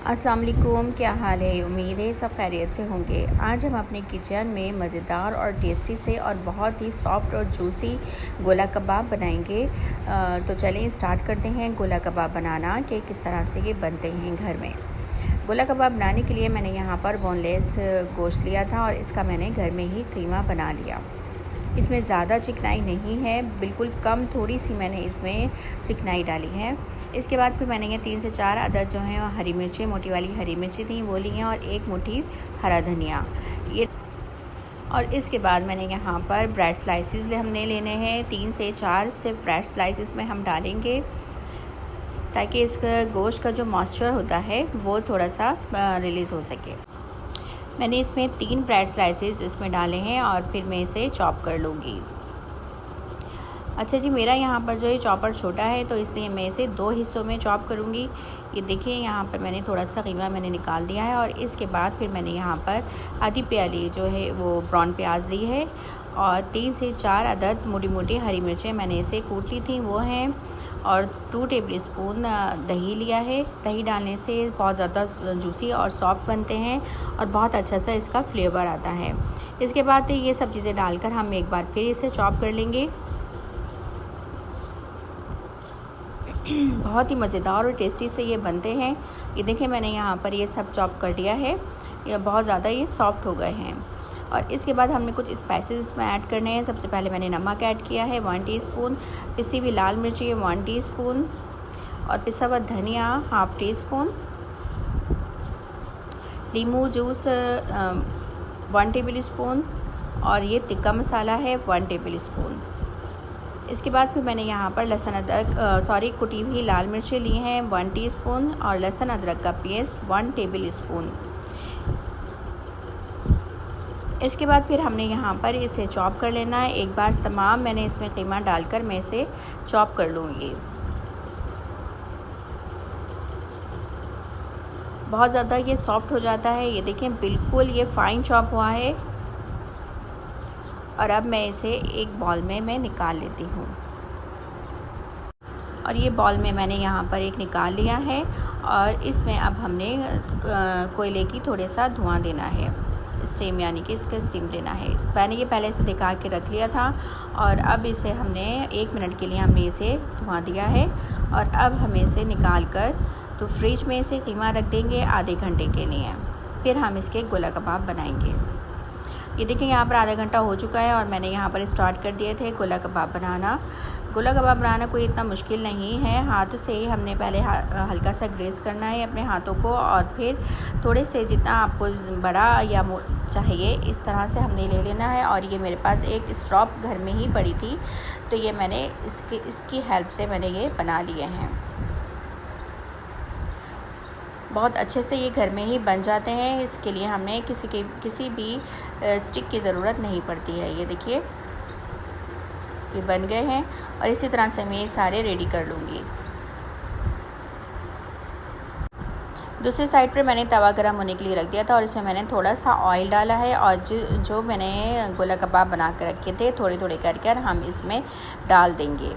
अस्सलाम वालेकुम, क्या हाल है। उम्मीद है सब खैरियत से होंगे। आज हम अपने किचन में मज़ेदार और टेस्टी से और बहुत ही सॉफ्ट और जूसी गोला कबाब बनाएंगे। तो चलें स्टार्ट करते हैं गोला कबाब बनाना कि किस तरह से ये बनते हैं घर में। गोला कबाब बनाने के लिए मैंने यहाँ पर बोनलेस गोश्त लिया था और इसका मैंने घर में ही कीमा बना लिया। इसमें ज़्यादा चिकनाई नहीं है, बिल्कुल कम थोड़ी सी मैंने इसमें चिकनाई डाली है। इसके बाद फिर मैंने ये 3 से 4 अदद जो हैं हरी मिर्चें, मोटी वाली हरी मिर्चें थी वो ली हैं और 1 मुट्ठी हरा धनिया ये। और इसके बाद मैंने यहाँ पर ब्रेड स्लाइसेस हमने लेने हैं, 3 से 4 सिर्फ ब्रेड स्लाइसेस में हम डालेंगे ताकि इसका गोश्त का जो मॉइस्चर होता है वो थोड़ा सा रिलीज़ हो सके। मैंने इसमें 3 ब्रेड स्लाइसेस इसमें डाले हैं और फिर मैं इसे चॉप कर लूँगी। अच्छा जी, मेरा यहाँ पर जो है चॉपर छोटा है तो इसलिए मैं इसे 2 हिस्सों में चॉप करूँगी। ये देखिए यहाँ पर मैंने थोड़ा सा कीमा मैंने निकाल दिया है और इसके बाद फिर मैंने यहाँ पर आधी प्याली जो है वो ब्राउन प्याज ली है और 3 से 4 अदद मोटी मोटी हरी मिर्चें मैंने इसे कूट ली थी वो हैं और 2 टेबल स्पून दही लिया है। दही डालने से बहुत ज़्यादा जूसी और सॉफ्ट बनते हैं और बहुत अच्छा सा इसका फ्लेवर आता है। इसके बाद ये सब चीज़ें डालकर हम एक बार फिर इसे चॉप कर लेंगे। बहुत ही मज़ेदार और टेस्टी से ये बनते हैं। ये देखिए मैंने यहाँ पर ये सब चॉप कर लिया है, ये बहुत ज़्यादा ये सॉफ्ट हो गए हैं। और इसके बाद हमने कुछ स्पाइसेस इसमें ऐड करने हैं। सबसे पहले मैंने नमक ऐड किया है 1 टीस्पून, पिसी हुई लाल मिर्ची 1 टीस्पून और पिसा हुआ धनिया 1/2 टीस्पून, लीमू जूस 1 टेबल स्पून और ये तिक्का मसाला है 1 टेबल स्पून। इसके बाद फिर मैंने यहाँ पर लहसुन अदरक कुटी हुई लाल मिर्चें ली हैं 1 टीस्पून और लहसुन अदरक का पेस्ट 1 टेबल स्पून। इसके बाद फिर हमने यहाँ पर इसे चॉप कर लेना है। एक बार तमाम मैंने इसमें कीमा डालकर मैं इसे चॉप कर लूँगी। बहुत ज़्यादा ये सॉफ्ट हो जाता है। ये देखें बिल्कुल ये फ़ाइन चॉप हुआ है। और अब मैं इसे एक बॉल में मैं निकाल लेती हूँ और ये बॉल में मैंने यहाँ पर एक निकाल लिया है और इसमें अब हमने कोयले की थोड़ा सा धुआं देना है, स्टीम यानी कि इसका स्टीम देना है। मैंने ये पहले से दिखा के रख लिया था और अब इसे हमने 1 मिनट के लिए हमने इसे धुआं दिया है और अब हमें इसे निकाल कर तो फ्रिज में इसे कीमा रख देंगे आधे घंटे के लिए। फिर हम इसके गोला कबाब बनाएंगे। ये देखिए यहाँ पर आधा घंटा हो चुका है और मैंने यहाँ पर स्टार्ट कर दिए थे गोला कबाब बनाना। गोला कबाब बनाना कोई इतना मुश्किल नहीं है। हाथों से ही हमने पहले हल्का सा ग्रेस करना है अपने हाथों को और फिर थोड़े से जितना आपको बड़ा या चाहिए इस तरह से हमने ले लेना है। और ये मेरे पास एक स्ट्रॉप घर में ही पड़ी थी तो ये मैंने इसकी हेल्प से मैंने ये बना लिए हैं। बहुत अच्छे से ये घर में ही बन जाते हैं। इसके लिए हमें किसी भी स्टिक की ज़रूरत नहीं पड़ती है। ये देखिए ये बन गए हैं और इसी तरह से मैं ये सारे रेडी कर लूँगी। दूसरी साइड पर मैंने तवा गरम होने के लिए रख दिया था और इसमें मैंने थोड़ा सा ऑयल डाला है और जो मैंने गोला कबाब बना कर रखे थे थोड़े थोड़े करके हम इसमें डाल देंगे।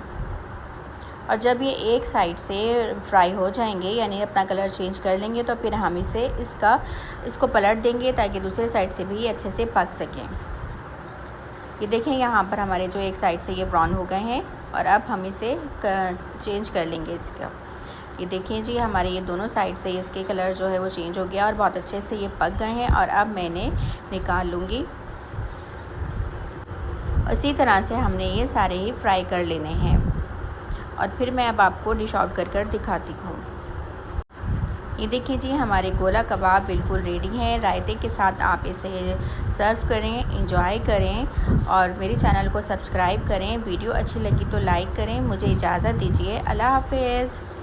और जब ये एक साइड से फ्राई हो जाएंगे यानी अपना कलर चेंज कर लेंगे तो फिर हम इसको पलट देंगे ताकि दूसरे साइड से भी अच्छे से पक सकें। ये देखें यहाँ पर हमारे जो एक साइड से ये ब्राउन हो गए हैं और अब हम इसे चेंज कर लेंगे इसका। ये देखिए जी हमारे ये दोनों साइड से इसके कलर जो है वो चेंज हो गया और बहुत अच्छे से ये पक गए हैं और अब मैंने निकाल लूँगी। इसी तरह से हमने ये सारे ही फ्राई कर लेने हैं और फिर मैं अब आपको डिश आउट कर दिखाती हूँ। ये देखिए जी हमारे गोला कबाब बिल्कुल रेडी हैं। रायते के साथ आप इसे सर्व करें, एंजॉय करें और मेरे चैनल को सब्सक्राइब करें। वीडियो अच्छी लगी तो लाइक करें। मुझे इजाज़त दीजिए। अल्लाह हाफ़िज़।